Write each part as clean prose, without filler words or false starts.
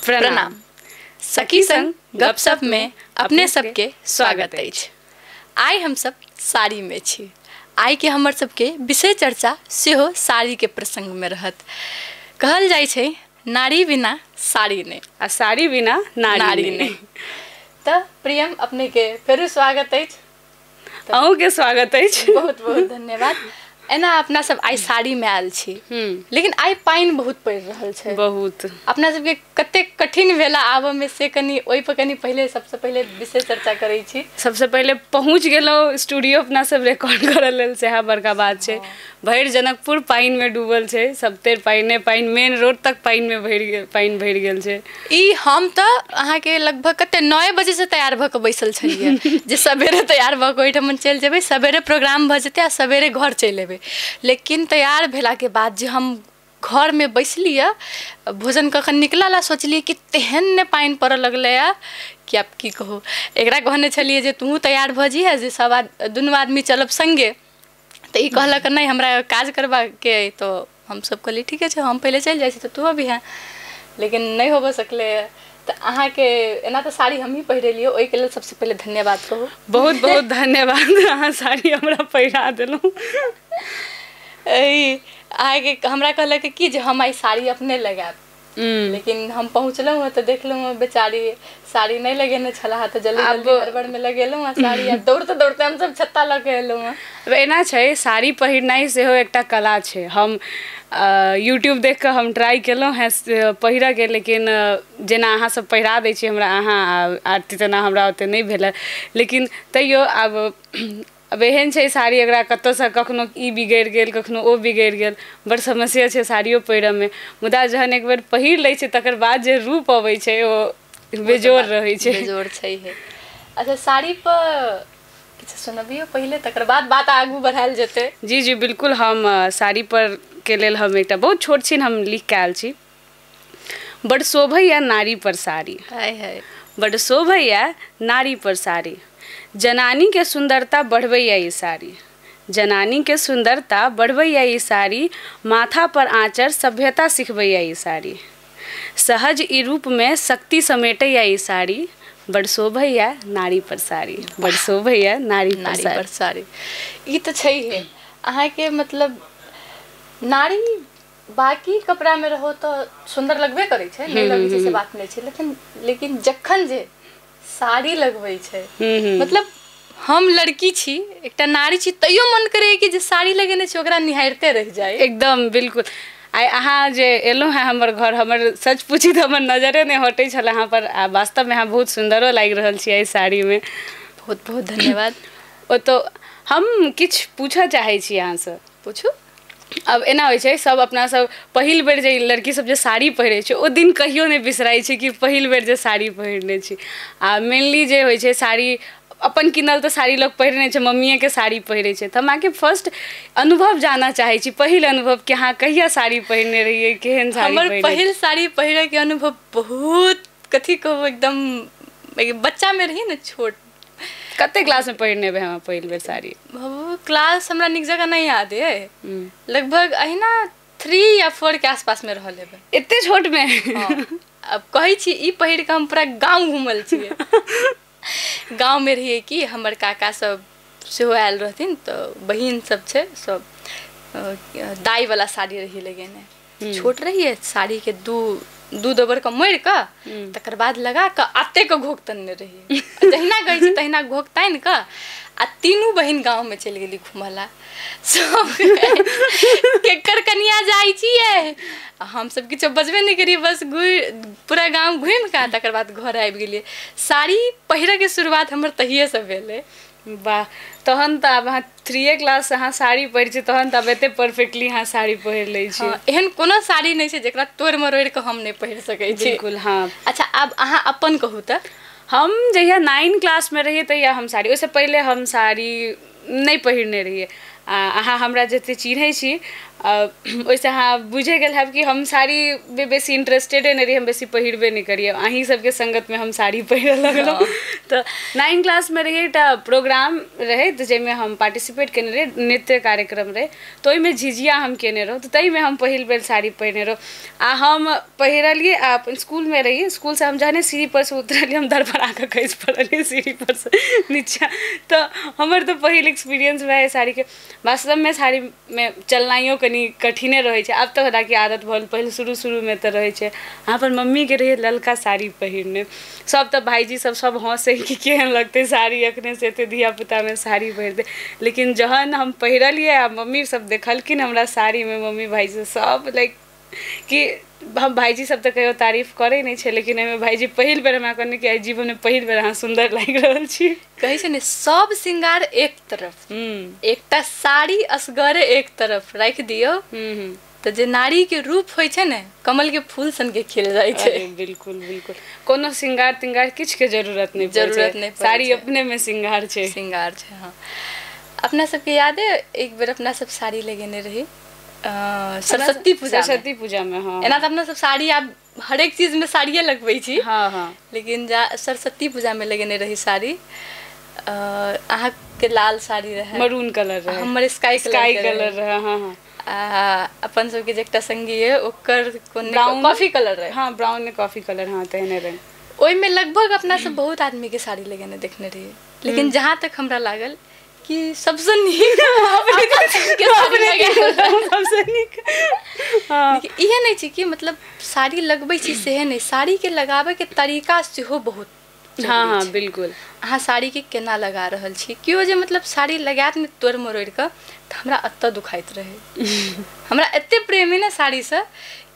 प्रणाम। सखी संग गपशप में अपने सबके स्वागत अछि। आइ हम सब साड़ी में छी। आइ के हमर सबके विषय चर्चा सेहो साड़ी के प्रसंग में रहत। कहल जाइ छै नारी बिना साड़ी नहीं आ साड़ी बिना नारी नहीं। तो प्रियम अपने के फेर स्वागत अछि। अहूँ के स्वागत अछि। बहुत बहुत धन्यवाद। एना अपना सब आई साड़ी में आयल छी, लेकिन आई पानी बहुत पड़ रहल छै। बहुत अपना सबके कते कठिन भेला आबऽ में से कनी ओइ पर कनी पहले सबसे पहले विषय चर्चा करै छी। सबसे पहले पहुँच गेलौ स्टूडियो अपना सब रिकॉर्ड करऽ लेल, सेहा बड़का बात छै। भरि जनकपुर पानी में डूबल छै, सबते पानी मेन रोड तक पानी में पानी भरि गेल छै। ई हम तो अहाँ के लगभग कते 9 बजे से तैयार भ के बैसल छलिए जे सवेरे तैयार भ के ओइठमन चलि जेबै, सवेरे प्रोग्राम भ जेतै आ सवेरे घर चलि एबै। लेकिन तैयार भेला के बाद जे हम घर में बैसलिए, भोजन कखन निकलला सोचलिए कि तेहन ने पानी पड़े लगले कि अब की कहू। एकरा कहने छलिए जे तू तैयार भ जी है जे सब दुनू आदमी चलब संगे। तो ई कहलक नहीं हमरा काज करबा के, तो हम सब कहली ठीक है हम पहले चल जाए तो तू अभी है, लेकिन नहीं हो सकले। तो अहाँ के एना तो साड़ी हम ही पहिरलिए, ओइ के लेल सबसे पहले धन्यवाद कहू। बहुत बहुत धन्यवाद। अहाँ साड़ी हमरा पहिरा देलहुँ। अहाँ के हमरा कहलक कि जे हम आई साड़ी अपने लगाब, लेकिन हम पहुँचलहुँ तो देखलहुँ बेचारी साड़ी नहीं लगेने छला, तो जल्दी जल्दी हड़बड़ में लगेलहुँ साड़ी। दौड़ते दौड़ते हम सब छत्ता लऽ के एलहुँ। एना छै साड़ी पहिरनाइ सेहो एकटा कला छै। हम यूट्यूब देख के हम ट्राई केलहुँ हैं पहिरऽ के, लेकिन जेना अहाँ सब पहिरा दै छी हमरा अहाँ आरती, तेना हमरा ओते नहीं भेल। लेकिन तैयो अब एहन छै साड़ी, एकरा कतऽसँ कखनो ई बिगड़ि गेल, कखनो ओ बिगड़ि गेल, बड़ समस्या छै साड़ियो पहिरऽ में। मुदा जहन एक बेर पहिर लै छै तकर बाद जे रूप अबै छै ओ बेजोड़ रहै छै। बेजोड़ छै हे। अच्छा साड़ी पर किछु सुनबियो पहले, तकर बाद बात आगू बढ़ायल जेतै। जी जी बिल्कुल। हम साड़ी पर के लेल हम एकटा बहुत छोट छीन हम लिख के आयल छी। बड़ शोभैया नारी पर साड़ी, हाय हाय बड़ शोभैया नारी पर साड़ी, जनानी के सुंदरता बढ़बैया ई साड़ी, जनानी के सुंदरता बढ़बैया ई साड़ी, माथा पर आँचर सभ्यता सिखबैया ई साड़ी, सहज ई रूप में शक्ति समेटैया ई साड़ी, बड़ शोभैया नारी पर साड़ी, बड़ शोभैया नारी पर साड़ी। ई तो छै है अहाँ के मतलब नारी बाकी कपड़ा में रहो तो सुंदर लगबे करे छै, नहीं लगे छै से बात नहीं छै, लेकिन जखन जे साड़ी लगबै छै, मतलब हम लड़की छी, एकटा नारी छी, तैयो मन करे कि जे साड़ी लगेने छै ओकरा निहारते रह जाए। एकदम बिल्कुल। आइ अहाँ जे एलहुँ हैं हमर घर, हमर सच पूछी तो हमर नजरे नहीं हटे छल अहाँ पर। वास्तव में अहाँ बहुत सुंदरो लागि रहल छी एहि साड़ी में। बहुत बहुत धन्यवाद। ओ तो हम किछु पूछऽ चाहे छी अहाँ से। पूछू। अब एना होइ छै सब अपना सब पहिल बेर जे लड़की सब जे साड़ी पहिरे छै ओ दिन कहियो नहीं बिसराई छै कि पहिल बेर जे साड़ी पहिरने छी। आ मेनली जे होइ छै साड़ी अपन किनल तो साड़ी लोग पहिरने छै, मम्मीए के साड़ी पहिरे छै। तो हम अहाँके फर्स्ट अनुभव जानना चाहे छी, पहिल अनुभव कि अहाँ कहिया साड़ी पहिरने रहिए, केहन साड़ी पहिरने? हमर पहिल साड़ी पहिरे के अनुभव बहुत कथी कहू, एकदम बच्चा में रही ना छोट। कते क्लास में पहिरने बे हम पहिल बेर साड़ी? क्लास हमरा निक जगह नहीं याद है, लगभग अहिना 3 या 4 के आसपास में रहल हेबै। एते छोट में? अब कहै छी ई पहिर के हम पूरा गांव घूमल छियै। गांव में रहिए कि हमर काका सब सेहो आयल रहथिन, तो बहिन सब छै, सब दाई वाला साड़ी रही लगेने। छोट रहिए, साड़ी के दू दबर के मोड़ के तकर बाद लगा के आते के घोक तनने रहिए। जहिना गई छी तहिना घोक तान के आ तीनू बहिन गांव में चल गेली घुमला। सब केकर कनिया जाई छिए, हम सब किछो बजबे नहीं करिए, बस पूरा गांव घूम के तकर बाद घर आबि गेलिए। साड़ी पहिरे के शुरुआत हमर तहिए से भेलै। वाह। तहन तो अब अहाँ 3 क्लास अहाँ साड़ी पहिर छी, तहन तो अब एते परफेक्टली अहाँ साड़ी पहिर लै छी। एहन कोनो साड़ी नहीं छै जेकरा तोड़ मरोड़ के हम नहीं पहिर सकै छी। बिल्कुल हाँ। अच्छा अब अहाँ अपन कहू त। हम जहिया 9 क्लास में रहिए तहिया हम साड़ी, उससे पहले हम साड़ी नहीं पहिरने रहिए। अहाँ हमरा जते चिन्है छी ओहिसँ अहाँ बुझे गेल हैब कि हम साड़ी में बेसी इंटरेस्टेडे नहीं रही, हम बेसी पहिरबे नहीं करिए। अहीं सबके संगत में हम साड़ी पहिरे लगलहुँ। तो 9 क्लास में रही एकटा प्रोग्राम रहे जाहिमे हम पार्टिसिपेट केने रही, नृत्य कार्यक्रम रहे, तो ओहिमे झिझिया हम केने रहौं। तो ताहिमे हम पहिल बेर साड़ी पहिरने रहौं आ हम पहिरलिए। आ अपन स्कूल में रही, स्कूल से हम जहने सीढ़ी पर से उतरलिए हम धड़फड़ा के खसि पड़लिए सीढ़ी पर से नीचा। तो हमर तो पहिल एक्सपीरियंस रहे साड़ी के। वास्तव में साड़ी में चलनाइयो कनी कठिने रहे छै, आब तो हमरा के आदत भल, पहले शुरू में तो रहे छै। अपन मम्मी के रहे ललका साड़ी पहिरने, सब तो भाईजी सब हंसे कि केहन लगते साड़ी अखने से एते धिया पुता में साड़ी पहिरते। लेकिन जहन हम पहिरलिए आ मम्मी सब देखलखिन हमरा साड़ी में, मम्मी भाईजी सब लाइक कि हम भाईजी सब तो कहियो तारीफ करे नहीं छे, लेकिन एमे भाईजी पहिल बेर हमरा कहने कि जीवन में पहिल बेर अहाँ सुंदर लाग रहल छी। कहे छै ने सब श्रृंगार एक तरफ, एकटा साड़ी असगरे एक तरफ रख दियो तो जे नारी के रूप होय छै ने कमल के फूल सन के खिल जाय छै। बिल्कुल बिल्कुल, कोनो श्रृंगार तिंगार किछ के जरूरत नहीं पड़े, साड़ी अपने में श्रृंगार छै। हाँ, अपना सबके याद है एक बेर अपना सब साड़ी लगेने रही सरस्वती पूजा में। हाँ, एना तो अपना सब साड़ी आप हर एक चीज में साड़िये लगबै छी। हाँ हाँ, लेकिन सरस्वती पूजा में लगेने रही साड़ी। अहाँ के लाल साड़ी रहे, मरून कलर रहे, हमर स्काई कलर रहे। हाँ हाँ, अपन सबके जे एकटा संगी है ओकर ब्राउन कॉफी कलर रहे। हाँ, ब्राउन ने कॉफी कलर हाँ तेहने रहे। ओइ में लगभग अपना सब बहुत आदमी के साड़ी लगेने देखने रही। लेकिन जहाँ तक हमरा लागल कि सबसे नीक इहे नहीं छी कि मतलब साड़ी लगबै छी सेहे नहीं, साड़ी के लगाबे के तरीका सेहो बहुत। हाँ हाँ बिल्कुल, अहाँ साड़ी के केना लगा रहल छी, कियो जे मतलब साड़ी लगात में तोड़ मरोड़ के तो हमरा अत्ता दुखाइत रहे। हमरा एते प्रेमी ना साड़ी से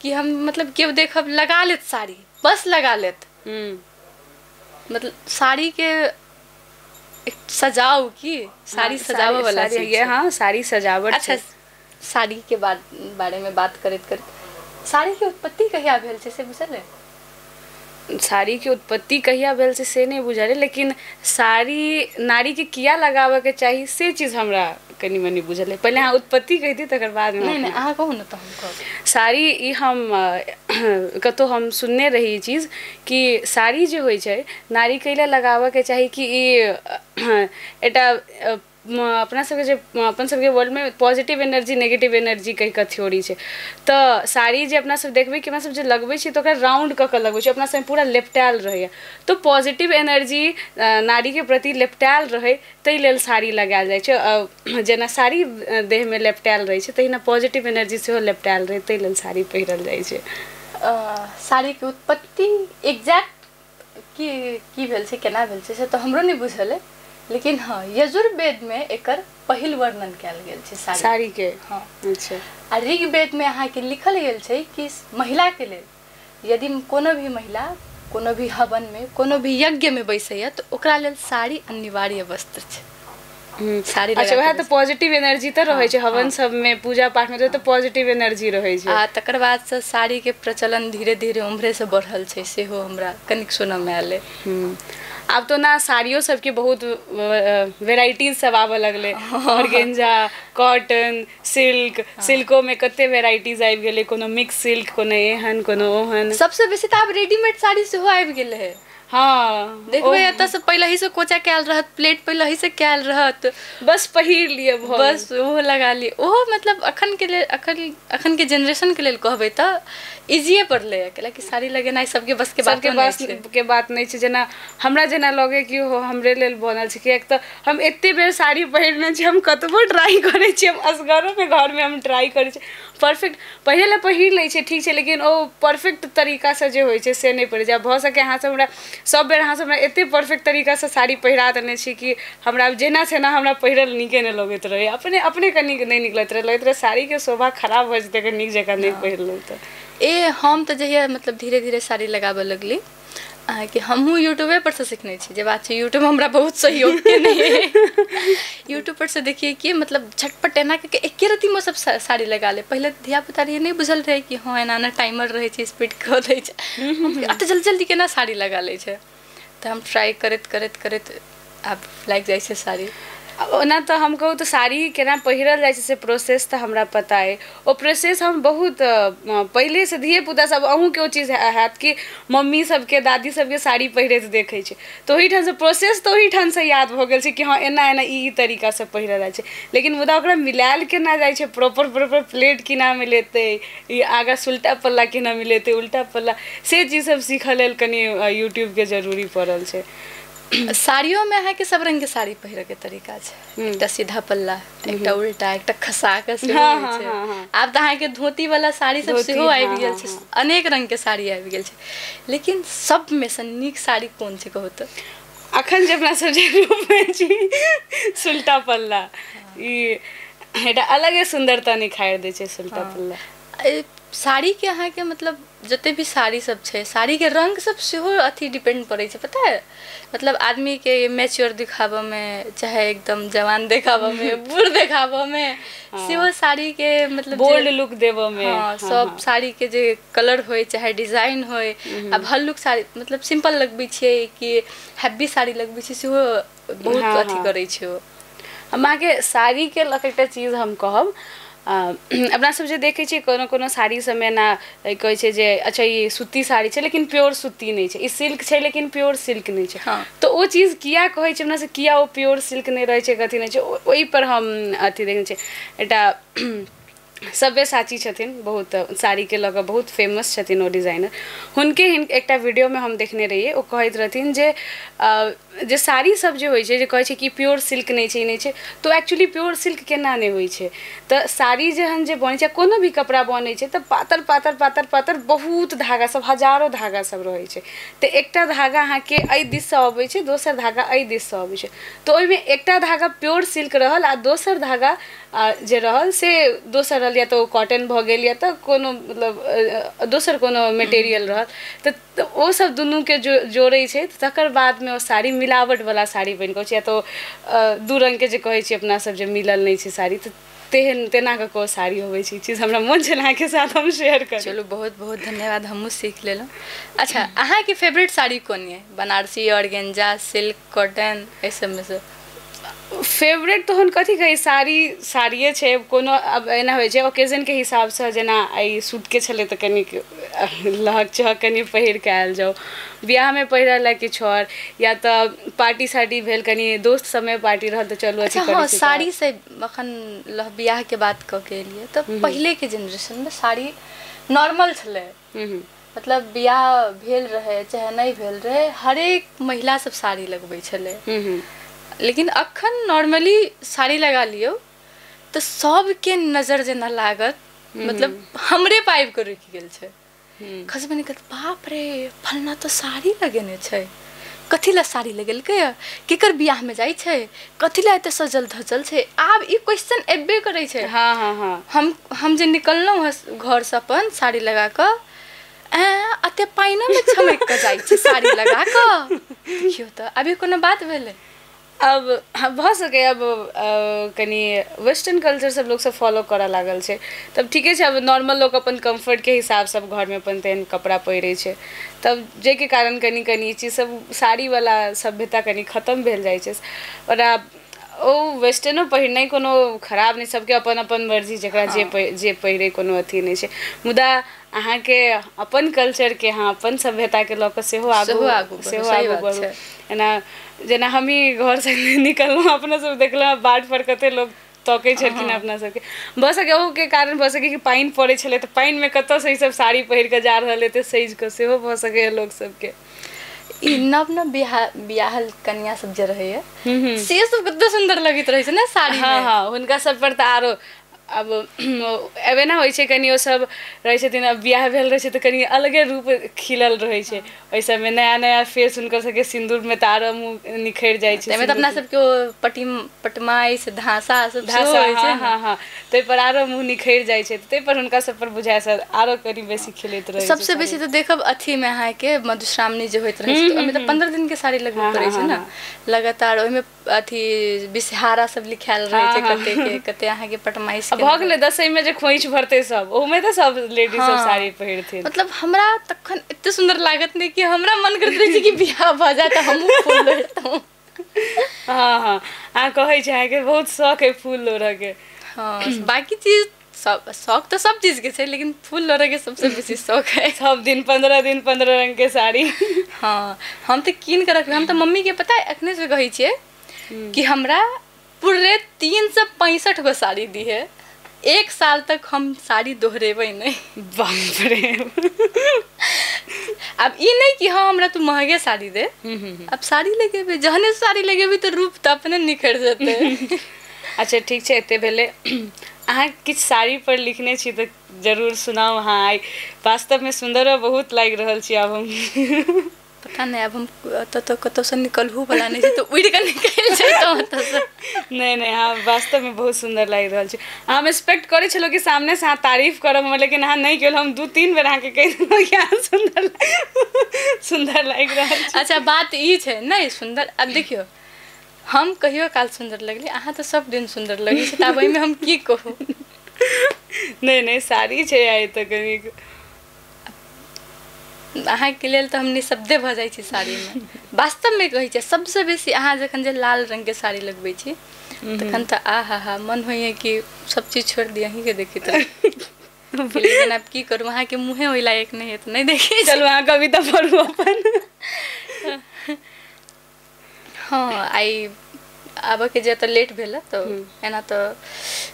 कि हम मतलब केओ देखब लगा लेत साड़ी, बस लगा लेत। मतलब साड़ी के एक सजाओ की साड़ी सजावे वाला चीज है। हाँ, साड़ी सजावट। अच्छा, साड़ी के बारे में बात करत साड़ी के उत्पत्ति कहिया भेल छै से बुझल है? साड़ी के उत्पत्ति कहिया भेल से नहीं बुझल, लेकिन साड़ी नारी के किया लगावे के चाहिए से चीज हमरा कनी मनी बुझल है। पहले हाँ उत्पत्ति कही थी तकर बाद में नहीं अहाँ कहू ना। तो हम कहब साड़ी ई हम कतो हम सुनने रही चीज कि साड़ी जो होय छै नारी कैला लगावे के चाहिए कि ई एटा अपना सबके जे अपन सबके वर्ल्ड में पॉजिटिव एनर्जी नेगेटिव एनर्जी कहि के थ्योरी छै। तो साड़ी जे अपना सब देखबै कि अपना सब जे लगबै छी तो ओकरा राउंड क के लगबै छी, अपना सब पूरा लेपटायल रहैया। तो पॉजिटिव एनर्जी नारी के प्रति लेपटायल रहे तै लेल साड़ी लगायल जाइ छै। जेना साड़ी देह में लेपटायल रहै छै तहिना पॉजिटिव एनर्जी सेहो लेपटायल रहे तै लेल साड़ी पहिरल जाइ छै। साड़ी के उत्पत्ति एग्जैक्ट की भेल छै केना भेल छै से तो हमरो नहीं बुझल है, लेकिन हाँ यजुर्वेद में एकर पहिल वर्णन कैल गेल छै साड़ी के। हाँ अच्छा, आ ऋग्वेद में अहाँ के लिखल गेल छै कि महिला के लेल यदि कोनो भी महिला कोनो भी हवन में कोनो भी यज्ञ में बैसैया तो ओकरा लेल साड़ी अनिवार्य वस्त्र छै। साड़ी अच्छा, वह तो पॉजिटिव एनर्जी तो रहे छै हवन सब में पूजा पाठ में तो पॉजिटिव एनर्जी रहे छै। आ तकर बाद से साड़ी के प्रचलन धीरे धीरे उम्हरे से बढ़ल छै सेहो हमरा कनिक सुनऽ में आयल है। अब तो ना साड़ियों सबके बहुत वेराइटीज सब आवे लगले, ऑर्गेंजा, कॉटन, सिल्क, सिल्को में कते वेराइटीज आबि गेले, कोनो मिक्स सिल्क, कोनो एहन कोनो ओहन। सबसे बेसी तो अब रेडीमेड साड़ी सेहो आबि गेले है। हाँ, देखबै एतऽ से पहले ही से कोचा कैल रहत, प्लेट पहले ही से कैल रहत, बस पहिर लिए बस वो लगा लिए। ओहो मतलब अखन के लेल अखन के जनरेशन के लेल कहबै त इजिए पड़ले है, कि साड़ी लगेनाइ सबके बस के बात नहीं छै। जेना हमरा जेना लगे कि हो हमरे लेल बनल छै, कि एक तो हम एते बेर साड़ी पहिरने छी, हम कतबो ट्राई करे छी, हम असगरो में घर में हम ट्राई करे छी परफेक्ट पहिरे पहिर लै छै ठीक छै, लेकिन ओ परफेक्ट तरीका से जे होइ छै से नहीं पड़े छै। भ सके अहाँ सब हमरा सब बेर अहाँ सब हमरा एते परफेक्ट तरीका से साड़ी पहिरा देने छी कि हमरा जेना छै ना हमरा पहिरल नीके नहीं लगैत रहे, अपने कनी नहीं नीक लगैत रहे साड़ी के शोभा खराब हो जेतै अगर नीक जकाँ नहीं पहिरलहुँ तऽ। हम तो जहिया मतलब धीरे धीरे साड़ी लगाबे लगली कि हमहूँ यूट्यूबे पर से सीखने छी। जे बात छै यूट्यूब हमरा बहुत सहयोग के नहीं है। यूट्यूब पर से देखिए कि मतलब झटपट एना के एके रत्ती में सब साड़ी लगा ले। पहले धिया पुता रहिए नहीं बुझल रहे कि हाँ एना टाइमर रहे छै, स्पीड कऽ दै छै, अत जल्दी जल्दी केना साड़ी लगा ले छै। तो हम ट्राई करत आब लाग जाइ छै साड़ी। ओना तो हम कहूँ तो साड़ी केना पहिरल जाइ छै से प्रोसेस तो हमरा पता है। ओ प्रोसेस हम बहुत पहले से धिये पुता सब अहूँ के ओ चीज हैत कि मम्मी सबके दादी सबके साड़ी पहिरैत देखै छै, तो ओही ठाम से प्रोसेस तो ओही ठाम से याद भऽ गेल छै कि हाँ एना एना ई तरीका से पहिरल जाइ छै। लेकिन मुदा ओकरा मिलायल केना जाइ छै, प्रॉपर प्लेट केना मिलेतै, ई आगा उल्टा पल्ला केना मिलेतै, उल्टा पल्ला से चीज सब सीखऽ लेल कनि यूट्यूब के जरूरी पड़ल छै। साड़ियों में अहाँ के सब रंग के साड़ी पहिरे के तरीका छै, एकटा सीधा पल्ला, एकटा उल्टा, एकटा खसा के सेहो होइ छै। आब तऽ अहाँ के धोती वाला साड़ी सब सेहो आबि गेल छै, अनेक रंग के साड़ी आबि गेल छै। लेकिन सब में से नीक साड़ी कोन छै कहू तऽ? अखन जे अपना सब जे रूप में छी सुल्टा पल्ला, ई एटा अलगे सुंदरता निखारि दै छै सुल्टा पल्ला। साड़ी के अहाँ के मतलब जते भी साड़ी सब छै, साड़ी के रंग सब सेहो अथी डिपेंड पड़े छै, पता है? मतलब आदमी के मैच्योर दिखावा में, चाहे एकदम जवान दिखावा में, बूढ़ दिखावा में, सेहो साड़ी के मतलब बोल्ड लुक देवा में। हाँ, सब साड़ी के जे कलर होय चाहे डिजाइन होय, अब हल्लुक साड़ी मतलब सिंपल लगबै छै कि हैवी साड़ी लगबै छै, सेहो बहुत अथी करै छै। ओ हमरा के साड़ी के लक एकटा चीज हम कहब, अपना सब जे देखै छियै कोनो कोनो साड़ी सबमे ना कहै छै जे अच्छा ई सूती साड़ी छै लेकिन प्योर सूती नहीं छै, ई सिल्क छै लेकिन प्योर सिल्क नहीं छै। हाँ। तो ओ चीज किया कहै छै अपना से, किया ओ प्योर सिल्क नहीं रहै छै, कथी नहीं छै, ओहि पर हम अथी देखै छै। एटा सब्यसाची छथिन, बहुत साड़ी के लऽ कऽ बहुत फेमस छथिन ओ डिजाइनर, हुनके एकटा वीडियो में हम देखने रहिए, ओ कहैत रहथिन जे साड़ी सब जे होइ छै जे कहै छै कि प्योर सिल्क नहीं छै, नहीं छै, तो एक्चुअली प्योर सिल्क केना नहीं होइ छै। तऽ साड़ी जेहन जे बनै छै, कोनो भी कपड़ा बनै छै तऽ पातर पातर पातर पातर बहुत धागा सब, हजारों धागा सब रहै छै। तऽ एकटा धागा अहाँके एहि दिस से अबै छै, दोसर धागा एहि दिस से अबै छै, तऽ ओहिमे एकटा धागा प्योर सिल्क रहल आ दोसर धागा जे रहल से दोसर रहल, या तो कॉटन भऽ गेल या तऽ कोनो मतलब दोसर कोनो मटेरियल रहल, तऽ ओ सब दुनू के जोड़ै छै, तकर बाद में ओ साड़ी मिलावट वाला साड़ी बनि कऽ छै, या तो दू रंग के जे कहै छी अपना सब जे मिलल नहीं छै साड़ी, तऽ तेना कऽ को साड़ी होबै छै। चीज हमरा मन छल अहाँके साथ हम शेयर करी। चलू बहुत बहुत धन्यवाद, हमहूँ सीख लेलहुँ। अच्छा, अहाँके फेवरेट साड़ी कोन है? बनारसी, ऑर्गेन्जा, सिल्क, कॉटन, एहि सबमे से? फेवरेट तो हम कथी कही, साड़िए छै। कोनो अब एना होइ छै ओकेजन के हिसाब से, जेना आई सूट के छलै तऽ कनी लहक चहक कनी पहिर के आयल जाओ, बियाह में पहिरल ला किछु और, या तऽ पार्टी सार्टी भेल, कनी दोस्त सब में पार्टी रहल तऽ चलू अच्छा। हाँ, साड़ी से अखन बियाह के बात कऽ के एलियै तऽ पहिले के जनरेशन में साड़ी नॉर्मल छलै, मतलब बियाह भेल रहे चाहे नहीं भेल रहे, हरेक महिला सब साड़ी लगबै छलै। लेकिन अखन नॉर्मली साड़ी लगा लियो तो सबके नजर जेना लागत, मतलब हमरे पाइब के रुकि गेल छै। खसबे नहीं कहत, बाप रे फलना तो साड़ी लगेने छै, कथी ला साड़ी लगेलकै, केकर बियाह में जाइ छै, कथी ला एते सजल धजल छै। आब ई क्वेश्चन एबे करै छै। हाँ हाँ हाँ। हम जे निकललहुँ घर से अपन साड़ी लगा कऽ, अते पाइनो में छमक के जाइ छै साड़ी लगा कऽ, देखियो तऽ अभी कोनो बात भेलै। अब भऽ सके अब कनी वेस्टर्न कल्चर सब लोग सब फॉलो करऽ लागल छै, तब ठीके छै। अब नॉर्मल लोग अपन कंफर्ट के हिसाब से घर में अपन तेहन कपड़ा पहिरै छै, तब जे के कारण कनी कनी चीज सब साड़ी वाला सभ्यता कनी खत्म भेल जाइ छै। और ओ वेस्टर्नो पहिरनाइ कोनो खराब नहीं, सबके अपन अपन मर्जी, जकरा जे पहिरे कोनो अथी नहीं छै। मुदा अहाँके अपन कल्चर के, हाँ अपन सभ्यता के लऽ कऽ सेहो आगू बढ़ू। एना जेना हमही घर से निकललहुँ, अपना सब देखलहुँ बाट पर कते लोग तकै छलखिन अपना सबके, भऽ सके ओहू के कारण भऽ सके कि पानि पड़ै छलै तऽ पानि में कतऽ से ई सब साड़ी पहिर कऽ जा रहल हेतै सजि कऽ, सेहो भऽ सके लोग सबके। ई नव नव बियाहल कन्या सब जे रहैया से सब कते सुंदर लगैत रहै छै ने साड़ी में। हाँ हाँ, हुनका सब पर तऽ आरो अब एबे ना होइ छै, कनी ओ सब रहै छथिन, अब बियाह भेल रहै छै तऽ कनी अलगे रूप खिलल रहै छै, ओहि सबमे नया नया फेस हुनकर सबके सिन्दूर में तऽ आरो मुँह निखरि जाइ छै। ताहिमे तऽ अपना सबके ओ पटमाइश धासा सब होइ छै। हाँ हाँ, ताहि पर आरो मुँह निखरि जाइ छै, ताहि पर हुनका सब पर बुझाय से आरो कनी बेसी खिलैत रहै छै। सबसे बेसी तऽ देखब अथी में अहाँके मधुश्रावणी जे होइत रहै छै, ओहिमे तऽ 15 दिन के साड़ी लगबे पड़ै छै ना लगातार, ओहिमे अथी बिसहारा सब लिखायल रहै छै, कते के कते अहाँके पटमाइश भऽ गेलै। दसई में जे खोइच भरतै सब, ओहिमे तऽ सब लेडीज सब साड़ी पहिरथिन। मतलब हमरा तखन एते सुंदर लागत नहीं कि हमरा मन करैत रहै छै कि बियाह भऽ जाए तऽ हमहूँ खोल लेतहुँ। हाँ हाँ अहाँ कहै छै अहाँके बहुत शौक है फूल लोढ़ऽ के। हाँ बाकी चीज सब शौक तो सब चीज के छै, लेकिन फूल लोढ़े के सबसे बेसी शौक है। सब दिन 15 रंग के साड़ी। हाँ हम तो कीन के रखबे, हम तो मम्मी के पता है अखने से कहै छियै कि हमरा पूरे 365 गो साड़ी दी है, 1 साल तक हम साड़ी दोहरेबै नहीं। बाप रे। अब ई नहीं कि हाँ हमरा तू महंगे साड़ी दे, अब साड़ी लगेबे, जहने साड़ी लगेबे तो रूप तो अपने निखर जेतै। अच्छा ठीक छै, एते भेले अहाँ किछु साड़ी पर लिखने छी तो जरूर सुनाओ। हाँ आई वास्तव में सुंदर बहुत लागि रहल छी। अब हम पता नहीं, अब हम तो कतौ से निकलहु वाला नहीं छै, तो उड़ के निकल जाए। नहीं हाँ वास्तव में बहुत सुंदर लागि रहल छै। हम एक्सपेक्ट करे छलो कि सामने से हाँ तारीफ करब हम, लेकिन हाँ नहीं केल। हम 2-3 बेर अहाँ के कहि देलहुँ कि हाँ सुंदर लागि रहल छै। अच्छा बात ई छै नहीं सुंदर, अब देखियो हम कहियो काल सुंदर लगली, अहाँ तो सब दिन सुंदर लगी छै, तब में हम की कहूँ। नहीं साड़ी छै आई तो कनी अहाँ के लेल तो हम निशब्दे भ जाइ छी साड़ी में। वास्तव में कहै छै सबसे बेसी अहाँ जखन जे लाल रंग के साड़ी लगबै छी तखन तो आहा मन होइए कि सब चीज छोड़ दी अहीं के देखी तो। लेकिन अब की करूँ, अहाँ के मुँहे ओइ लायक नहीं है तो नहीं देखी। चलो अहाँ कविता पढ़ू अपन। हाँ आई आबऽ के जे तो लेट भेल तो एना तो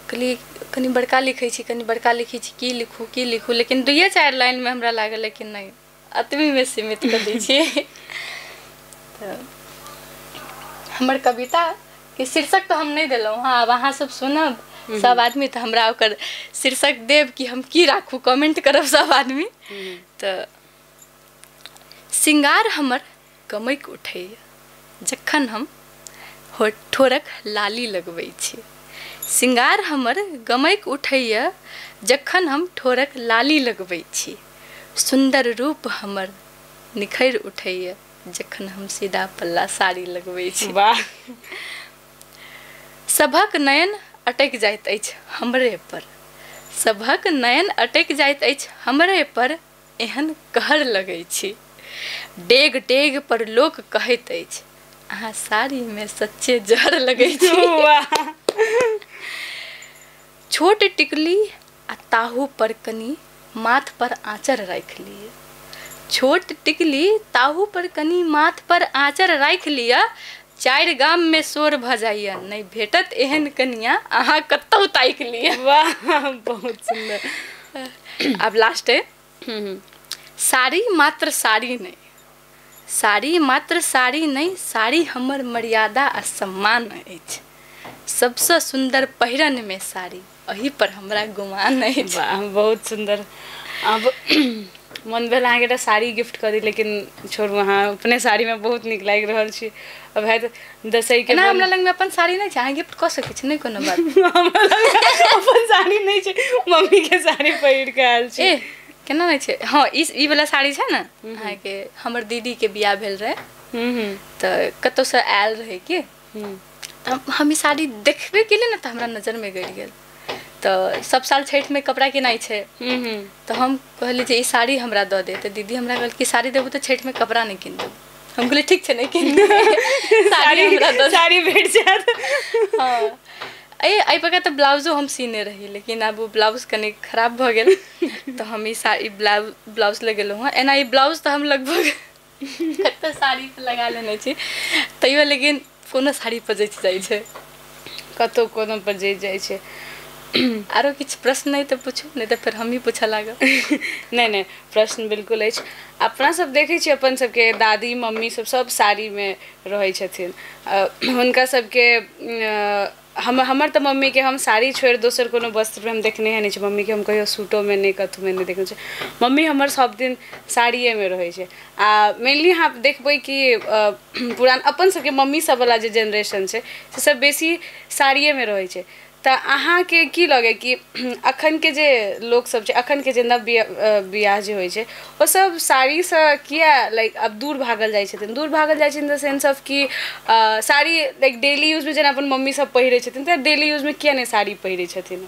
कहली कनी बड़का लिखै छी, कनी बड़का लिखै छी, की लिखू, लेकिन 2-4 लाइन में हमरा लागल लेकिन नहीं अतबी में सीमित कर दी छी। तो हमर कविता के शीर्षक तो हम नहीं दिलौं। हाँ अब अहाँ सब सुनब सब आदमी तो हमरा ओकर शीर्षक देव कि हम की राखू, कमेंट करब सब आदमी। तो सिंगार हमर गमैक उठैया जखन हम ठोरक लाली लगबै छी। सिंगार हमर गमैक उठैया जखन हम ठोरक लाली लगबै छी। सुंदर रूप हमर निखैर उठैया जखन हम सीधा पल्ला साड़ी लगबै छी। वाह। सभक नयन अटकि जाइत अछि हमरे पर, सभक नयन अटकि जाइत अछि हमरे पर, एहन कहर लगै छी। डेग डेग पर लोक कहैत अछि अहाँ साड़ी में सच्चे जहर लगै छी। छोट टिकली आ ताहू पर कनी माथ पर आँचर राखि लिअ। छोट टिकली ताहू पर कनी माथ पर आँचर राखि लिअ। 4 गाम में शोर भ जाइए नहीं भेटत एहन कनिया अहाँ कतौ ताकि लिअ। वाह बहुत सुंदर। अब लास्ट है साड़ी मात्र साड़ी नहीं, साड़ी मात्र साड़ी नहीं, साड़ी हमर मर्यादा आ सम्मान अछि। सबसे सुंदर पहिरन में साड़ी, अही पर हमरा गुमान अछि। वाह बहुत सुंदर। अब मन भेल अहाँके साड़ी गिफ्ट कर दी, लेकिन छोड़ू अहाँ अपने साड़ी में बहुत निक लागि रहल छी। अब है तो दसई के ना हमरा लग में अपन साड़ी नहीं छै, अहाँ गिफ्ट कर सकै छी, नहीं कोनो बात। हमरा लग अपन साड़ी नहीं छै, मम्मी के साड़ी पहिर के आयल छी। ए केना नहीं छै? हाँ ई वाला साड़ी छै ना अहाँ के हमर दीदी के बियाह भेल रहे तो कतौ से आयल रहे कि हम ई साड़ी देखबे के लिए ना तो हमरा नजर में गड़ गेल। तो सब साल छठ में कपड़ा किनाई छै तो हम कहली जे ई साड़ी हमरा दे दे, तो दीदी हमरा कहल कि साड़ी देबू तो छठ में कपड़ा नहीं किन देबू। हम कहली ठीक छै नहीं किन साड़ी हमरा दे, साड़ी भेट जात। हाँ आई पका तो ब्लाउजो हम सीने रही, लेकिन अब वो ब्लाउज कनी खराब भ गेल तो हम ई साड़ी ब्लाउज लगेलहुँ हँ। एना ई ब्लाउज तो हम लगभग कते साड़ी पे लगा लेने छी, तैयो लेकिन कोनो साड़ी पर जचि जाइ छै, कतौ कोनो पर जचि जाइ छै। आरो किछु प्रश्न नहीं तो पूछू, नहीं तो फिर हम ही पूछा लागब। नहीं प्रश्न बिल्कुल अछि। अपना सब देखै छी अपन सबके दादी मम्मी सब साड़ी में रहै छथिन, हुनका सबके हमर तो मम्मी के हम साड़ी छोड़ दोसर कोनो वस्त्र में हम देखने हैं नहीं छै। मम्मी के हम कहियो सूटो में नहीं कथू में नहीं देखने छै। मम्मी हमर सब दिन साड़िए में रहे छै। आ मेनली अहाँ देखबै कि पुरान अपन सबके मम्मी सब वाला जे जनरेशन छै से सब बेसी साड़िए में रहे छै। तो अहाँ के की लगे कि अखन के जे लोग सब छै, अखन के जे नव बियाह जे होइ छै वो सब साड़ी से किया लाइक अब दूर भागल जाइ छथिन? दूर भागल जाइ छै इन द सेंस ऑफ कि साड़ी लाइक डेली यूज में जेना अपन मम्मी सब पहिरे छथिन तो डेली यूज में किया नहीं साड़ी पहिरे छथिन?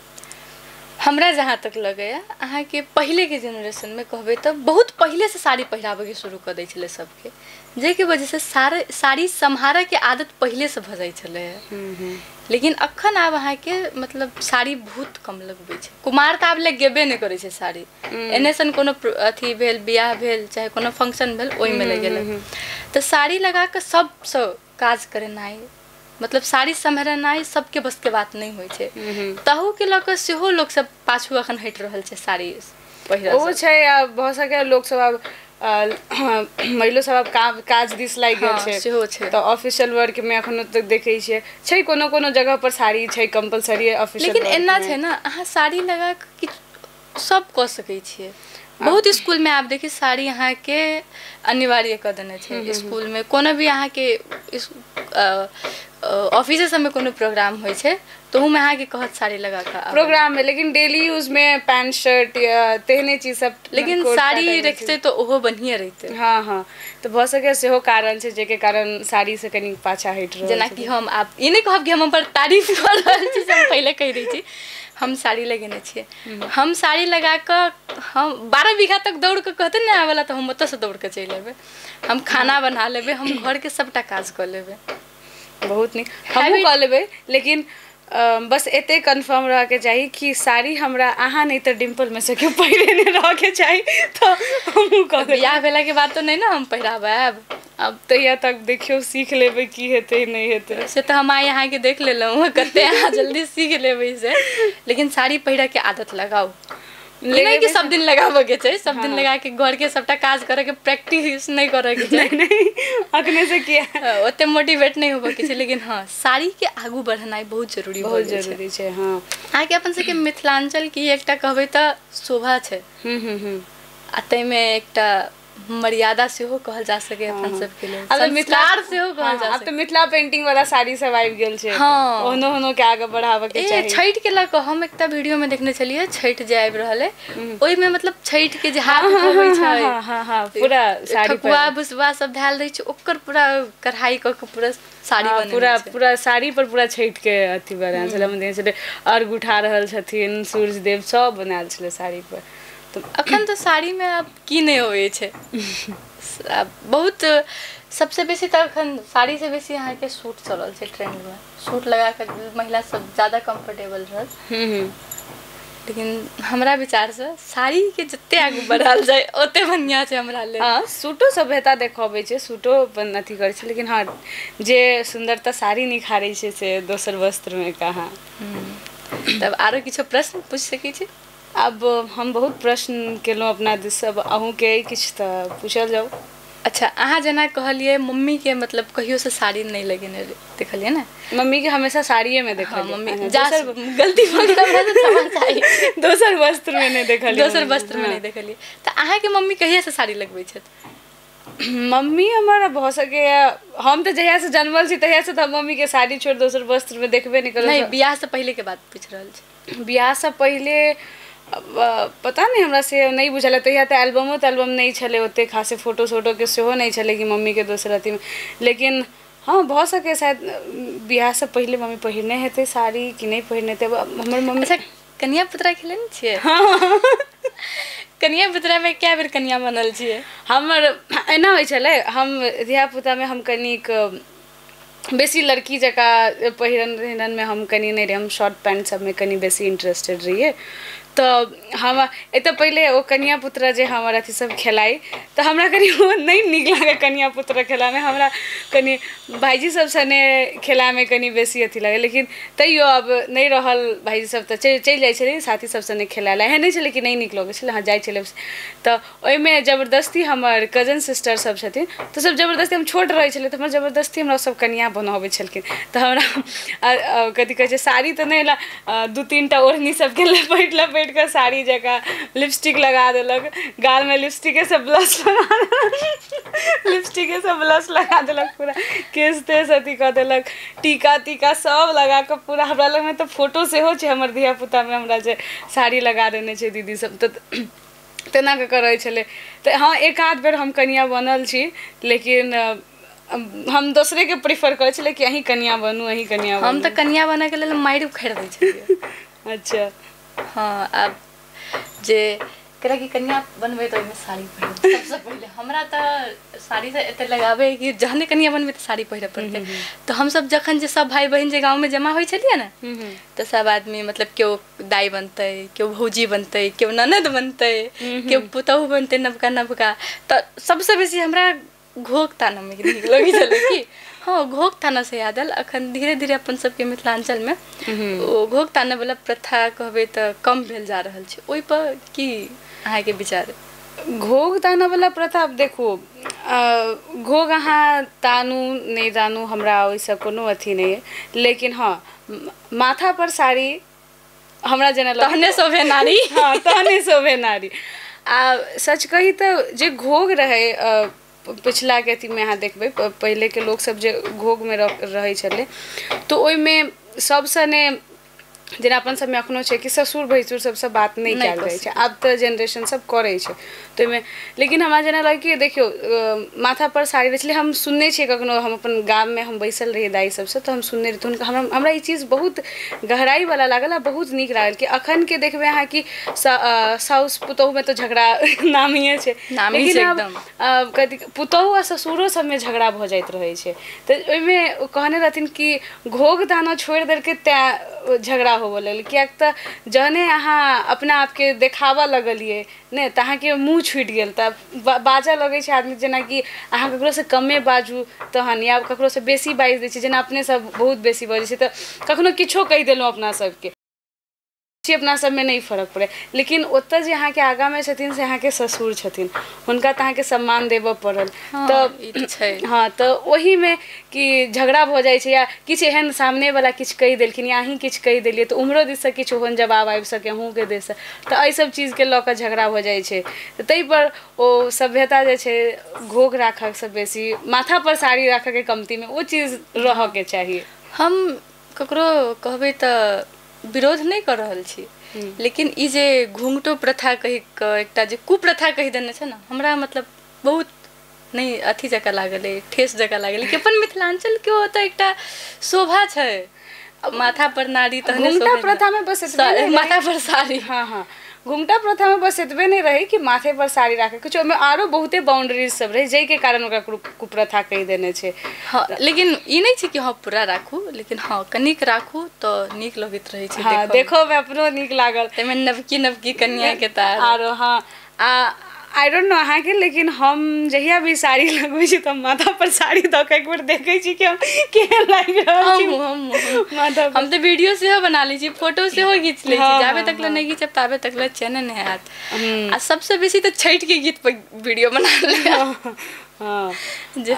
हमरा जहाँ तक लगैया अहाँ के पहले के जनरेशन में कहबे तो बहुत पहले से साड़ी पहिराबे के शुरू कर दै छले सबके, जे के वजह से साड़ी सम्हारे के आदत पहले से भ जाय छले है। लेकिन अखन आब अहाँ के मतलब साड़ी बहुत कम लगबे छै, कुमार त आब ले गेबे नहीं करे छै साड़ी, एने सन कोनो अथी भेल बियाह भेल चाहे कोनो फंक्शन भेल ओइ में ले गेले तो साड़ी लगा के सब काज करेनाइ मतलब साड़ी सम्हारनाइ सबके बस के बात नहीं होय छै। तहु के लक सेहो लोग सब पाछू अखन हट रहल छै साड़ी पहिरा ओ छै। बहुत सारे लोग सब अब महिलो सब अब काज दिस लागि गेल छै सेहो छै, तो ऑफिशियल वर्क में अखनो तक देखै छै कोनो कोनो जगह पर साड़ी छै कंपलसरी ऑफिशियल। लेकिन एना छै ना अहाँ साड़ी लगा के सब क सकै छियै। बहुत स्कूल में आप देखिए साड़ी अहाँ के अनिवार्य कर देने छै। स्कूल में कोनो भी अहाँ के ऑफिस सब में कोनो प्रोग्राम होय छै तो में अहाँ के कहत साड़ी लगा के प्रोग्राम में, लेकिन डेली यूज में पैंट शर्ट या तेहने चीज सब, लेकिन साड़ी रखते तो ओहो बढ़िया रहते। हाँ तो बहुत सके सेहो कारण छै जेके कारण साड़ी से कनी पाछा हट रहल छै। जेना कि हम आप ई नहीं कहब कि हम पर तारीफ कर रहल छी, हम पहले कह रही छी हम साड़ी लगेने छिए। हम साड़ी लगा के हम 12 बीघा तक दौड़ के कहते ना आवेला तो हम ओतऽ से दौड़ के चलि एबे, हम खाना बना लेबे, हम घर के सबटा काज कर लेबे। बहुत नीक हमहूँ कऽ लेबै, लेकिन बस एते कन्फर्म रह के चाहिए कि साड़ी हमरा अहाँ नहीं तो डिम्पल में से क्यों पहिरेने रह के चाहिए तो हमहूँ कऽ लेबै। बियाह भेला के बाद तो नहीं ना हम पहिराबे अब तहिया तक देखियो सीख लेबै की हेतै नहीं हेतै से तो हम यहाँ के देख लेलहुँ कते अहाँ जल्दी सीख लेबै से। लेकिन साड़ी पहिरा के आदत लगाओ, नहीं कि सब दिन लगाबे के छै, सब दिन लगा के घर के सबटा काज करे के प्रैक्टिस नहीं करे के छै। नहीं अखने से किया ओते मोटिवेट नहीं होबे के छै। लेकिन हाँ साड़ी के आगू बढ़नाइ बहुत जरूरी छै। हाँ अहाँ के अपन सबके मिथिलांचल की एकटा कहबै त शोभा छै, आ तै में एकटा मर्यादा सेहो कहल जा सके अपन सबके लेल, संस्कार सेहो कहल जा सके। अब तो मिथिला पेंटिंग वाला साड़ी सब आबि गेल छै, ओनो के आगे बढ़ावे के चाहिए। छठ के लक हम एकटा वीडियो में देखने छलिए, छठ जे आबि रहल है ओइ में मतलब छठ के जे हाथ होबै छै पूरा साड़ी ठकुआ भुसबा सब धाल दै छै, ओकर पूरा कढ़ाई क के पूरा साड़ी बने पूरा साड़ी पर पूरा छठ के अथी बनायल छलै, हम देखे छलै अर्घ उठा रहल छथिन, सूर्य देव सब बनायल छलै साड़ी पर। तो अखन तो साड़ी में अब की नहीं होए छे बहुत सबसे बेसी तो अखन साड़ी से बेसी यहाँ के सूट चलल छे ट्रेंड में, सूट लगा कर महिला सब ज्यादा कंफर्टेबल रहल। लेकिन हमरा विचार से साड़ी के जते आगू बढ़ाल जाए ओते बढ़िया छे हमरा लेल। हाँ सूटो सभ्यता देखाबे छे, सूटो अपन अथी करे छे, लेकिन हाँ जे सुंदरता साड़ी निखारे छे से दोसर वस्त्र में कहाँ। तब आरो किछो प्रश्न पूछ सकै छी? अब हम बहुत प्रश्न केलहुँ अपना दिस, अब अहूँ के किछु तऽ पूछल जाओ। अच्छा अहाँ जना कहलिए मम्मी के मतलब कहियो से साड़ी नहीं लगेने देखलिए ना? मम्मी के हमेशा साड़िए में देखलिए। हाँ, मम्मी गलती चाहिए दोसर वस्त्र में नहीं देखलिए, दोसर वस्त्र में नहीं देखलिए। तो अहाँ के मम्मी कहिया से साड़ी लगबै छथि? मम्मी हमारा बहुत सके हम तो जहिया से जन्मल छी तहिया से तो मम्मी के साड़ी छोड़ दोसर वस्त्र में देखबे नहीं करल। नहीं बियाह से पहले के बात पूछ रहल छी। बियाह से पहले पता नहीं हमरा से नहीं बुझल, तहिया तो एल्बम नहीं छले, ओते खासे फोटो के सेहो नहीं छले कि मम्मी के दोसर अथी में। लेकिन हाँ बहुत सके शायद बियाह से पहले मम्मी पहिरने हेते साड़ी कि नहीं पहिरने हेते। हमर मम्मी अच्छा कन्या पुतरा खेलन छिए? हाँ कन्या पुतरा में क्या बेर कन्या बनल छिए? हमर एना होइ छले, हम धिया पुता में हम कनिक बेसी लड़की जका पहिरन में हम कनी नहीं रहे, हम शॉर्ट पैंट सब में कनी बेसी इंटरेस्टेड रहिए। तो हम एत पहले वो कन्या पुत्र जे हमार अथी सब खेलाई तो हमरा कनी वो नहीं निक लागे कन्या पुत्र खेला में, हमरा कनी भाईजी सब सने खेला में कनी बेसी अथी लगे। लेकिन तैयो अब नहीं रहल भाईजी सब तो चल जाए छले साथी सब सने खेला ला, एहन नहीं छले कि नहीं निक लगे छले, हाँ जाए छले। तो ओइ में जबरदस्ती हमर कजन सिस्टर सब छथिन तो सब जबरदस्ती, हम छोट रहे छले तो हमरा जबरदस्ती हमरा सब कन्या बनावे छलखिन। तो हमरा कथी कहे साड़ी तो नहीं ला 2-3 टा ओढ़नी सबके लपेट के साड़ी जगह लिपस्टिक लगा देलक, गाल में लिपस्टिक से ब्लश लगा देलक, पूरा केस तेस अथी कर देलक, टीका सब लगा के पूरा। हमरा लग में तो फोटो से हो हमर धिया पुता में हमरा जे साड़ी लगा देने छे दीदी सब, तो तेना के करे छले। तो हाँ एक आध बेर हम कन्या बनल छी, लेकिन हम दूसरे के प्रेफर करे छले कि अहीं कन्या बनू, अहीं कन्या बनू। हम तो कन्या बने के लेल माइर उखेड़ दै छलिए। अच्छा हाँ अब जे करा कि कन्या बनबे तो ओहिमे साड़ी पहिरे सबसे पहले हमरा तो साड़ी से एते लगावे कि जहने कन्या बनबे तो साड़ी पहिरे पड़ते। तो हम सब जखन जे सब भाई बहन जे गांव में जमा होइ छलिए ना तो सब आदमी मतलब केओ दाई बनते, केओ भौजी बनते, केओ ननद बनते, केओ पुतहु बनते नवका नवका। तो सबसे बेसी हमरा घोक ताना में नीक लगे छले कि हाँ घोक ताना से याद आयल। अखन धीरे धीरे अपन सबके मिथिलांचल में ओ घोक ताना वाला प्रथा कहबे तो कम भेल जा रहल छै। ओइ पर की अहाँ के विचार? घोग ताना वाला प्रथा अब देखो घोग अहाँ तानू नहीं तानू हमरा वैसा कोनो अथी नहीं है, लेकिन हाँ माथा पर साड़ी हमरा जना तहने शोभे नारी। हाँ तहने शोभे नारी। सच कही तो जे घोग रहे पिछला के अथी में अहाँ देखबे पहले के लोग सब जे घोग में रहे छले तो ओइ में सबसे ने जेना अपन सब में अखनो छै कि ससुर भैसुर सबसे बात नहीं कयल जाइ छै। आब तो जनरेशन सब करे छै तो में, लेकिन हमरा जना लगे कि देखियो माथा पर साड़ी रखले हम सुनने छियै कखनो हम अपन गाम में हम बैसल रहिए दाई सबसे तो हम सुनने रही तो हमरा ई चीज बहुत गहराई वाला लागल, बहुत नीक लागल कि अखन के देखबे अहाँ कि साउस पुतोहू में तो झगड़ा नामिये छै, लेकिन अब कथि पुतोहू आ ससुरो सब में झगड़ा भ जाइत रहे छै। तो ओइ में कहने रहथिन कि घोग दाना छोड़ देल के त्या झगड़ा होबो लगल, कियाक त जहने अहाँ अपना आप के देखावा लगलिए ने त अहाँ के मुँह छूट गेल त बाजा लगे छै आदमी जेना कि अहाँ ककरो से कमे बाजू तहन या ककरो से बेसी बाजि दै छै, जेना अपने सब बहुत बेसी बजै छै त कखनो किछो कहि देलहुँ अपना सबके अपना सब में नहीं फर्क पड़े। लेकिन ओतऽ जे अहाँ के आगा में छथिन से अहाँ के ससुर छथिन, हुनका त अहाँ के सम्मान देबऽ पड़ल। तो हाँ तो वही में कि झगड़ा भ जाइ छै या किछ एहन सामने वाला किछ कहि देलखिन या अहीं किछ कहि देलिए तो उम्हरो दिस से किछ ओहन जवाब आबि सके अहूँ के दिस से, तो एहि सब चीज के लऽ कऽ झगड़ा भ जाइ छै। तै पर ओ सभ्यता जे छै घोग राखक से बेसी माथा पर साड़ी राखऽ के कमती में ओ चीज रहऽ के चाहिए। हम ककरो कहबै तऽ विरोध नहीं कर रहल छी, लेकिन ई जे घूंघटो प्रथा कहि कऽ एकटा जे कुप्रथा कहि देने छै ना हमरा मतलब बहुत नहीं अथी जकाँ लागल है, ठेस जकाँ लागल कि अपन मिथिलांचल के ओतऽ एकटा शोभा छै माथा पर नारी तहने घूंघटा प्रथा में बस माथा पर साड़ी। हाँ हाँ घूंघटा प्रथा में बस एतबे नहीं रहे कि माथे पर साड़ी राखे, कुछ ओमे आरो बहुते बाउंड्रीज सब रहे जै के कारण ओकरा कुप्रथा कहि देने छै। हाँ लेकिन ई नहीं छै कि हाँ पूरा राखू, लेकिन हाँ कनिक राखू तो नीक लगैत रहे छै। हाँ देखो में अपनो नीक लागल तैमे नवकी नवकी कन्या के तार आरो हाँ आई डोंट नो अहाँ के, लेकिन हम जहिया भी साड़ी लगबै छी तो माथा पर साड़ी दऽ के एक बेर देखै छी कि हम केहन लागि रहल छी माथा पर। हम तो वीडियो सेहो बना लै छी, फोटो सेहो घीच लै छी, जाबे तक ले नहीं घीचब ताबे तक ले चैनल नहीं हैत। आ सबसे बेसी तो छठ के गीत पर वीडियो बना ले। हाँ जे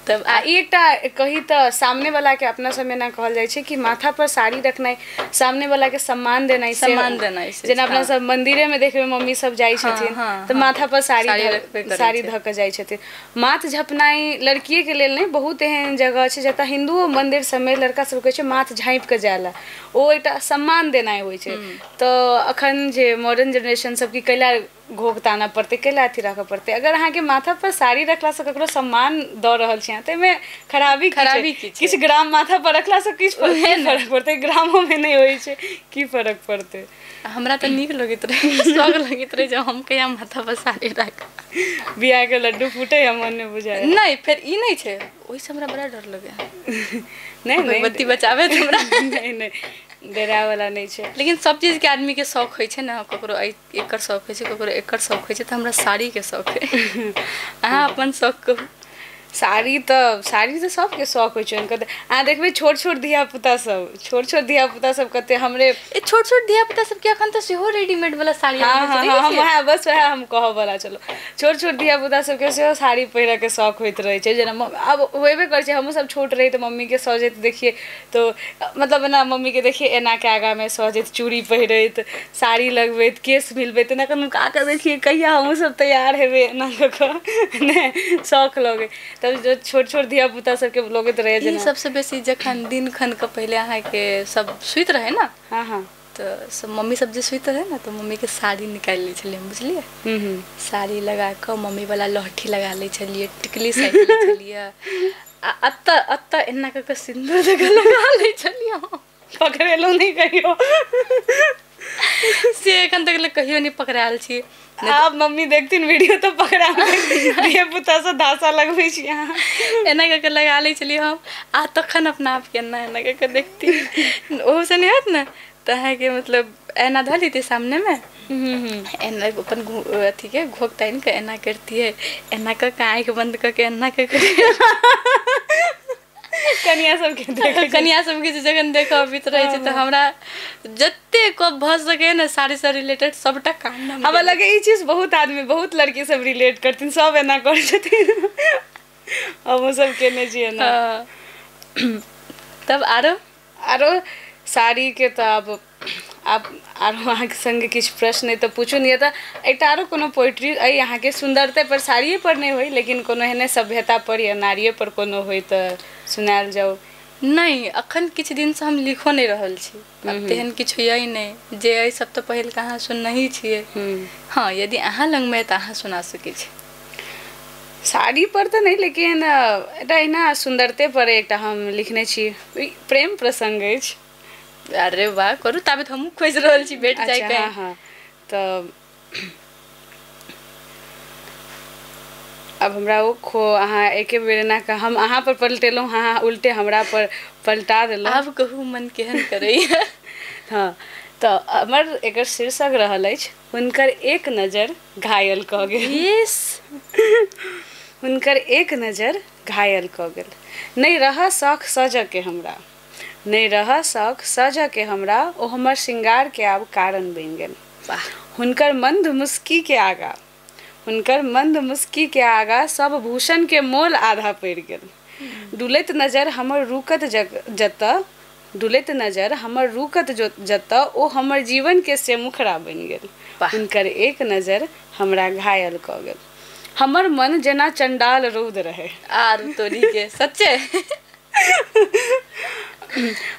तब ई एकटा कही तो सामने वाला के अपना समय ना कहल जाइ छै कि माथा पर साड़ी रखनाइ सामने वाला के सम्मान देनाइ जेना अपना सब मंदिरे में देखबे मम्मी सब जाइ छथिन तो माथा पर साड़ी धऽ कऽ जाइ छथिन। माथ झपनाइ लड़किए के लेल नहीं, बहुत एहन जगह छै जतऽ हिंदुओ मंदिर सब में लड़का सब कहै छै माथ झाँपि कऽ जायला, ओ एकटा सम्मान देनाइ होइ छै। तो अखन जे मॉडर्न जनरेशन सब की कैला घोग ताना पड़ते कैला अथी राखऽ पड़ते, अगर अहाँ के माथा पर साड़ी रखला से ककरो सम्मान दऽ रहल छी ते में खराबी किछ ग्राम माथा पर रखला से किछ फर्क पड़ते, ग्रामों में नहीं होइ छै की फर्क पड़ते। हमरा तो नीक लगैत रहे शौक लगैत रहे जब हम कहिया माथा पर साड़ी राख बियाह के लड्डू फूटे हम मन में बुझाए नहीं, फिर ई नहीं छै ओहि से हमरा बड़ा डर लगे नहीं बत्ती बचावे हमरा नहीं डरा वाला नहीं छै। लेकिन सब चीज के आदमी के शौक होइ छै ना, ककरो एकर शौक होइ छै ककरो एकर शौक होइ छै, तो हमरा साड़ी के शौक है। अहाँ अपन शौक कहू। साड़ी तो सबके शौक होइ छै अहाँ देखबै छोट छोट धिया पुता सब कते हमरे छोट छोट धिया पुता सब के अखन तो सेहो रेडीमेड वाला साड़ी हाँ बस वह हम कहऽ वाला चलो छोट छोट धिया पुता सब के सेहो साड़ी पहिरे के शौक होइत रहे छै। जेना अब होबे करे छै हमहूँ सब छोट रही तो मम्मी के सजैत देखिए तो मतलब ना मम्मी के देखिए एना के आगा में सजैत चूड़ी पहिरैत साड़ी लगबैत केस मिलबैत एना कनु का के देखिए कहिया हमहूँ सब तैयार हेबै एना ने शौक लगे। तब जो छोट छोट धिया पुता सबके लगैत रहे जेना सबसे बेसी जखन दिन खन के पहले अहाँ के सब सुइत रहे ना हाँ तो सब मम्मी सब जे सुइत रहे ना तो मम्मी के साड़ी निकाल लै छलिए बुझलिए, साड़ी लगा के मम्मी वाला लहठी लगा लै छलिए, टिकली साइड लै छलिए आ अत्ता एना के सिंदूर लगा लै छलिए। पकड़ेलहुँ नहीं कहियो। से एखन तक ले कहियो नहीं पकड़ायल छी। आब मम्मी देखथिन वीडियो तो पकड़ा धिया पुता से धासा लगबै छी अहाँ। एना कऽ के लगा लै छलियै हम आ तखन अपना आप के एना कऽ के देखती ओहो से नहीं होत ना तो अहाँके मतलब एना धऽ लेती सामने में एना अपन अथी के घोक तानि के एना करतियै एना कऽ के आँखि बंद कऽ के एना कऽ के कनिया सबके देखै कनिया सबके जखन देखऽ अबैत रहै छै तऽ हमरा जते को भऽ सके ना साड़ी से रिलेटेड सबटा कान हमरा लगे ई चीज बहुत आदमी बहुत लड़की सब रिलेट करथिन सब एना करै छथिन हम सब केने छियै ना। तब आरो साड़ी के तऽ आब आरो अहाँके संगे किछु प्रश्न तऽ पूछू नहीं तऽ एकटा आरो कोनो पोइट्री अइ अहाँके सुंदरते पर साड़िए पर नहीं होई लेकिन कोनो एहने सभ्यता पर या नारिये पर कोनो होई तऽ सुनायल जाओ। नहीं अखन किछु दिन से हम लिखो नहीं रहल छी अब तेहन किछु यही नहीं जे अइ सब तो पहिल कहाँ सुनही छियै। हाँ यदि अहाँ लग में तऽ अहाँ सुना सकै छी। साड़ी पर तऽ नहीं लेकिन एटा एना सुंदरते पर एकटा हम लिखने छी प्रेम प्रसंग अछि। अरे वाह करू ताबे तो हमहूँ खोज रहल छी भेट जाए के। हाँ हाँ तऽ अब हमरा वो खो अहाँ एके बेर एना कऽ हम अहाँ पर पलटेलहुँ अहाँ उल्टे हमरा पर पलटा देलहुँ। आब कहू मन केहन करैया। हाँ तऽ हमर एकर शीर्षक रहल अछि हुनकर एक नजर घायल कऽ गेल। यस हुनकर एक नजर घायल कऽ गेल नहीं रह शौक सजऽ के हमरा नहीं रह शौक सजऽ के हमरा ओ हमर श्रृंगार के आब कारण बनि गेल। हुनकर मंद मुस्की के आगा हुनकर मंद मुस्की के आगा सब भूषण के मोल आधा पड़ि गेल। डुलैत नजर हमर रुकत जतऽ डुलैत नजर हमर रुकत जतऽ ओ हमर जीवन के से मुखड़ा बनि गेल। हुनकर एक नजर हमरा घायल कऽ गेल। हमर मन जेना चंडाल रौद रहे आर तोरी के सच्चे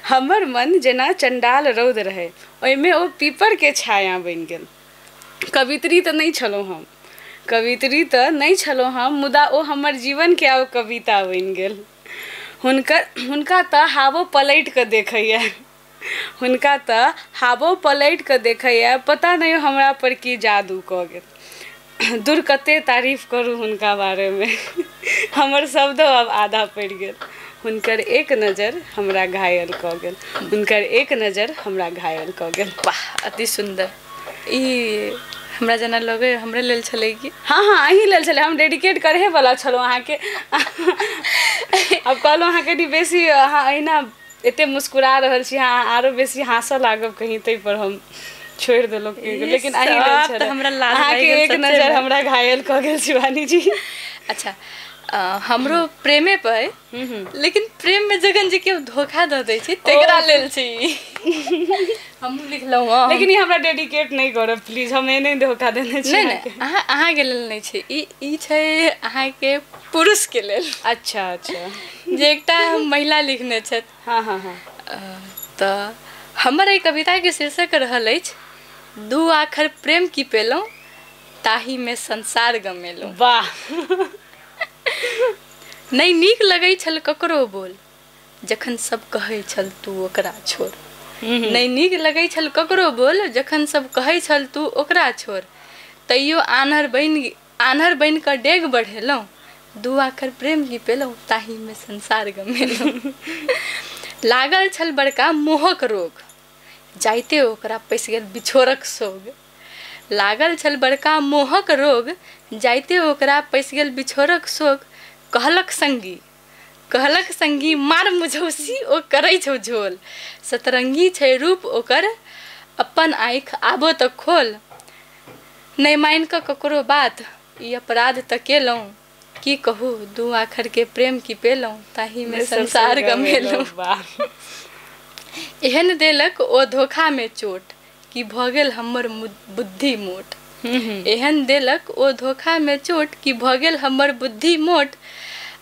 हमर मन जेना चंडाल रौद रहे ओहिमे ओ पीपर के छाया बनि गेल। कवित्री तऽ नहीं छलहुँ हम कवित्री तऽ नहीं छलहुँ हम मुदा ओ हमर जीवन के आब कविता बनि गेल। हुनका तऽ हावो पलटि कऽ देखैया हुनका तऽ हावो पलटि कऽ देखैया पता नहीं हमरा पर की जादू कऽ गेल। दूर कते तारीफ करू हुनका बारे में हमर शब्दो अब आधा पड़ि गेल। हुनकर एक नजर हमरा घायल कऽ गेल हुनकर एक नजर हमरा घायल कऽ गेल। वाह अति सुंदर ई हमरा जेना लगे हमरे लेल छलै कि हाँ हाँ अहीं लेल छलै हम डेडिकेट करहे वाला छलहुँ अहाँके अब कहलहुँ अहाँ कनि बेसी अहाँ अहिना एते मुस्कुरा रहल छी अहाँ आरो बेसी हँसऽ लागब कहीं तै पर हम छोड़ देलहुँ लेकिन अहीं लेल छलै हमरा लाज अहाँके एक नजर हमरा घायल कऽ गेल शिवानी जी। अच्छा हमरो प्रेमे पर लेकिन प्रेम में जखन जे केओ धोखा दऽ दै छै तकरा लेल छै हम लिखलहुँ हँ लेकिन ई हमरा डेडिकेट नहीं करब प्लीज हम एने धोखा देने छी। नहीं अहाँके लेल नहीं छै ई छै अहाँके पुरुष के लेल। अच्छा अच्छा जे एकटा महिला लिखने छथि। हाँ हाँ हाँ तऽ हमर एहि कविता के शीर्षक रहल अछि दू आखर प्रेम की पेलहुँ ताही में संसार गमेलहुँ। वाह नहीं नीक लगै छल ककरो बोल जखन सब कहै छल तू ओकरा छोड़। नहीं नीक लगै छल ककरो बोल जखन सब कहै छल तू ओकरा छोड़। तैयो आन्हर बनि कऽ डेग बढ़ेलहुँ दू आखर प्रेम की पेलहुँ ताही में संसार गमेलहुँ। लागल छल बड़का मोहक रोग जाइते ओकरा पैसि गेल बिछोरक सोग। लागल छल बड़का मोहक रोग जाइते ओकरा पैसि गेल बिछोरक सोग। कहलक संगी मार मुझौसी ओ करै छौ झोल। सतरंगी छै रूप ओकर अपन आँखि आबो तऽ खोल। नहीं मानि कऽ ककरो बात ई अपराध तऽ केलहुँ की कहू दू आखर के प्रेम की पेलहुँ ताही में संसार गमेलहुँ। एहन देलक ओ धोखा में चोट कि भऽ गेल हमर बुद्धि मोट। एहन देलक ओ धोखा में चोट कि भऽ गेल हमर बुद्धि मोट।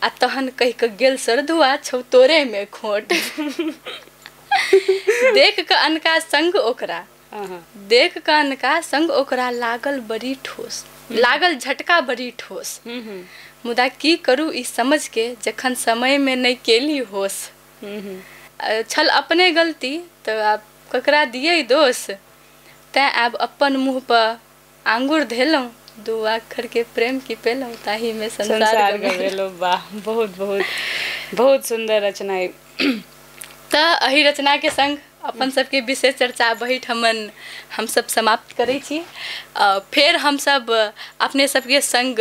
आ तहन कहि कऽ गेल सरधुआ छौ तोरे में खोट। देख कऽ अनका संग ओकरा लागल बड़ी ठोस लागल झटका बड़ी ठोस। मुदा की करू ई समझ के जखन समय में नहीं केली होश। छल अपने गलती तो आब ककरा दिए दोष, तैं आब अपन मुँह पर आंगुर धेलहुँ, दू अक्षर के प्रेम की पेलहुँ, ताही में संसार गवेलहुँ। वाह, बहुत बहुत बहुत सुंदर रचना है। तो अही रचना के संग अपन सबके विशेष चर्चा बहिठमन हम सब समाप्त करै छी। फेर हम सब अपने सबके संग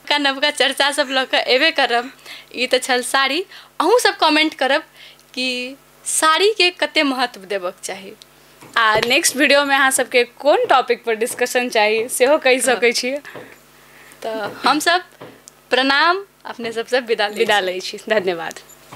का नवका चर्चा सब लऽ कऽ एबे करब। ई तऽ छल साड़ी। अहूँ सब कमेंट करब कि साड़ी के कते महत्व देबक चाही, आ नेक्स्ट वीडियो में अहाँ सबके कोन टॉपिक पर डिस्कशन चाहिए सेहो कहि सकै छियै। तो हम सब प्रणाम, अपने सबसे विदा लै छी। धन्यवाद।